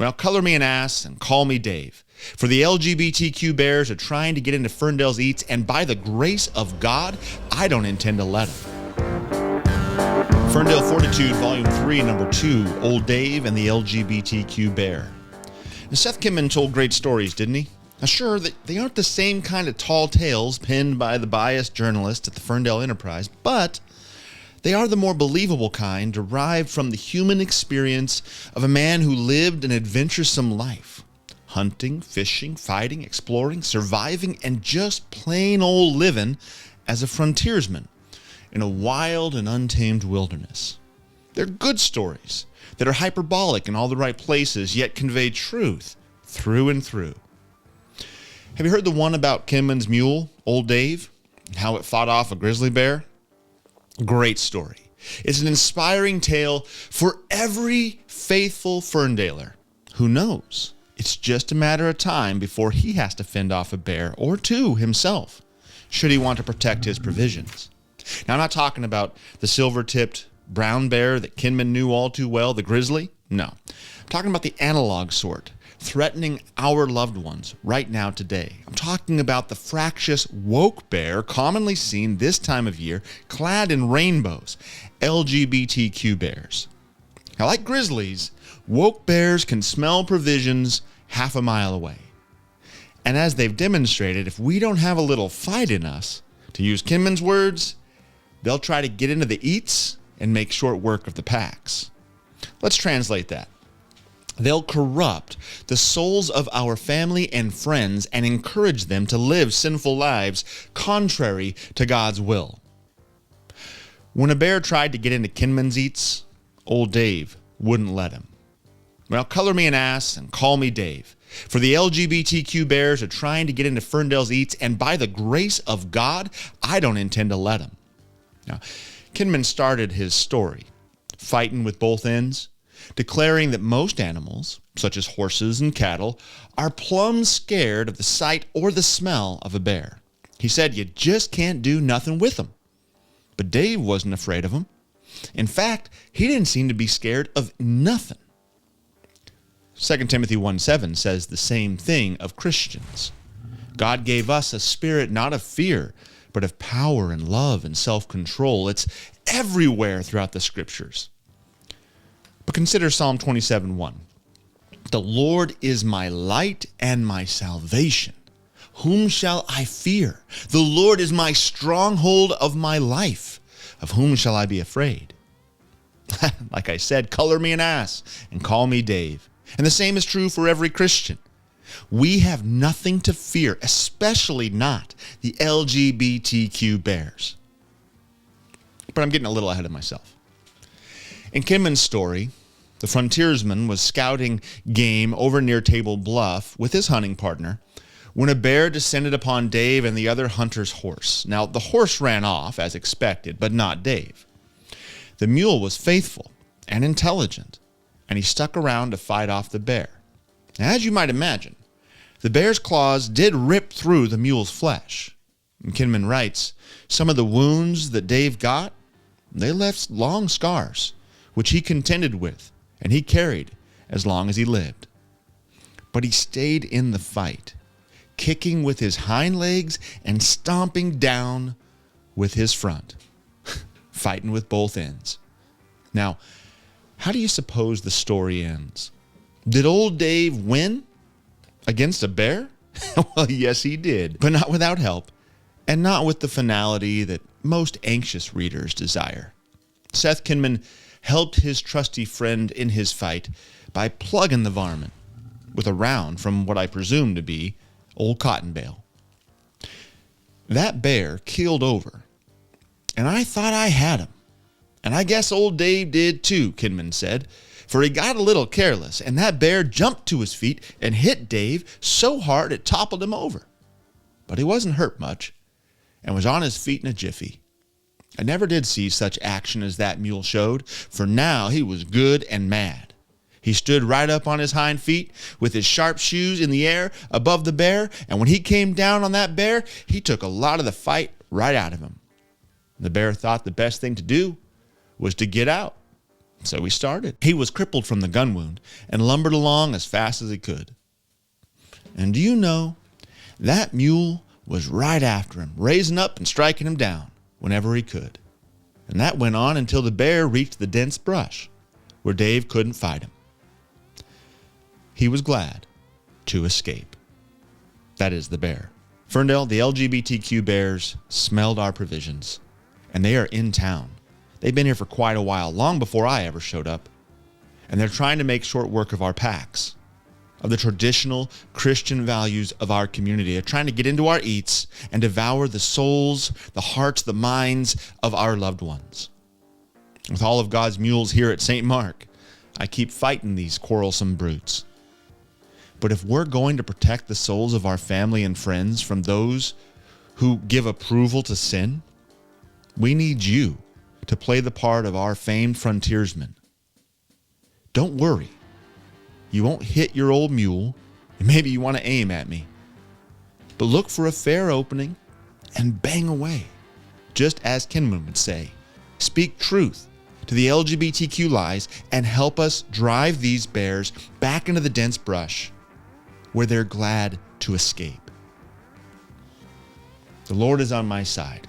Well, color me an ass and call me Dave. For the LGBTQ bears are trying to get into Ferndale's eats, and by the grace of God, I don't intend to let them. Ferndale Fortitude, Volume 3, Number 2, Old Dave and the LGBTQ Bear. Now, Seth Kinman told great stories, didn't he? Now, sure, they aren't the same kind of tall tales penned by the biased journalist at the Ferndale Enterprise, but they are the more believable kind derived from the human experience of a man who lived an adventuresome life. Hunting, fishing, fighting, exploring, surviving, and just plain old living as a frontiersman in a wild and untamed wilderness. They're good stories that are hyperbolic in all the right places, yet convey truth through and through. Have you heard the one about Kinman's mule, Old Dave, and how it fought off a grizzly bear? Great story. It's an inspiring tale for every faithful Ferndaler who knows it's just a matter of time before he has to fend off a bear or two himself, should he want to protect his provisions. Now, I'm not talking about the silver-tipped brown bear that Kinman knew all too well, the grizzly. No, I'm talking about the analog sort, threatening our loved ones right now today. I'm talking about the fractious woke bear commonly seen this time of year, clad in rainbows, LGBTQ bears. Now, like grizzlies, woke bears can smell provisions half a mile away. And as they've demonstrated, if we don't have a little fight in us, to use Kinman's words, they'll try to get into the eats and make short work of the packs. Let's translate that. They'll corrupt the souls of our family and friends and encourage them to live sinful lives contrary to God's will. When a bear tried to get into Kinman's eats, Old Dave wouldn't let him. Well, color me an ass and call me Dave. For the LGBTQ bears are trying to get into Ferndale's eats, and by the grace of God, I don't intend to let them. Now, Kinman started his story, fighting with both ends, declaring that most animals, such as horses and cattle, are plumb scared of the sight or the smell of a bear. He said you just can't do nothing with them. But Dave wasn't afraid of them. In fact, he didn't seem to be scared of nothing. 2 Timothy 1:7 says the same thing of Christians. God gave us a spirit not of fear, but of power and love and self-control. It's everywhere throughout the scriptures. But consider Psalm 27:1. The Lord is my light and my salvation. Whom shall I fear? The Lord is my stronghold of my life. Of whom shall I be afraid? Like I said, color me an ass and call me Dave. And the same is true for every Christian. We have nothing to fear, especially not the LGBTQ bears. But I'm getting a little ahead of myself. In Kinman's story, the frontiersman was scouting game over near Table Bluff with his hunting partner when a bear descended upon Dave and the other hunter's horse. Now, the horse ran off as expected, but not Dave. The mule was faithful and intelligent, and he stuck around to fight off the bear. Now, as you might imagine, the bear's claws did rip through the mule's flesh. And Kinman writes, some of the wounds that Dave got, they left long scars, which he contended with, and he carried as long as he lived. But he stayed in the fight, kicking with his hind legs and stomping down with his front, fighting with both ends. Now, how do you suppose the story ends? Did old Dave win against a bear? Well, yes, he did, but not without help, and not with the finality that most anxious readers desire. Seth Kinman helped his trusty friend in his fight by plugging the varmint with a round from what I presume to be old cotton bale. That bear keeled over, and I thought I had him. And I guess old Dave did too, Kinman said, for he got a little careless, and that bear jumped to his feet and hit Dave so hard it toppled him over. But he wasn't hurt much, and was on his feet in a jiffy. I never did see such action as that mule showed, for now he was good and mad. He stood right up on his hind feet with his sharp shoes in the air above the bear, and when he came down on that bear, he took a lot of the fight right out of him. The bear thought the best thing to do was to get out. So he started. He was crippled from the gun wound and lumbered along as fast as he could. And do you know, that mule was right after him, raising up and striking him down whenever he could. And that went on until the bear reached the dense brush where Dave couldn't fight him. He was glad to escape. That is the bear. Ferndale, the LGBTQ bears smelled our provisions, and they are in town. They've been here for quite a while, long before I ever showed up. And they're trying to make short work of our packs, of the traditional Christian values of our community. They're trying to get into our eats and devour the souls, the hearts, the minds of our loved ones. With all of God's mules here at St. Mark, I keep fighting these quarrelsome brutes. But if we're going to protect the souls of our family and friends from those who give approval to sin, we need you to play the part of our famed frontiersman. Don't worry. You won't hit your old mule, and maybe you want to aim at me. But look for a fair opening and bang away. Just as Kinman would say, speak truth to the LGBTQ lies and help us drive these bears back into the dense brush where they're glad to escape. The Lord is on my side.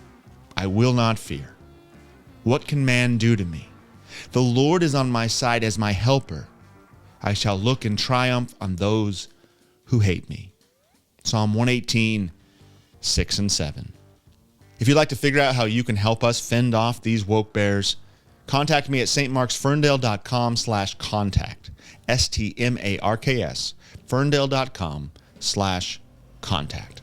I will not fear. What can man do to me? The Lord is on my side as my helper. I shall look in triumph on those who hate me. Psalm 118, 6 and 7. If you'd like to figure out how you can help us fend off these woke bears, contact me at stmarksferndale.com/contact. STMARKS, ferndale.com/contact.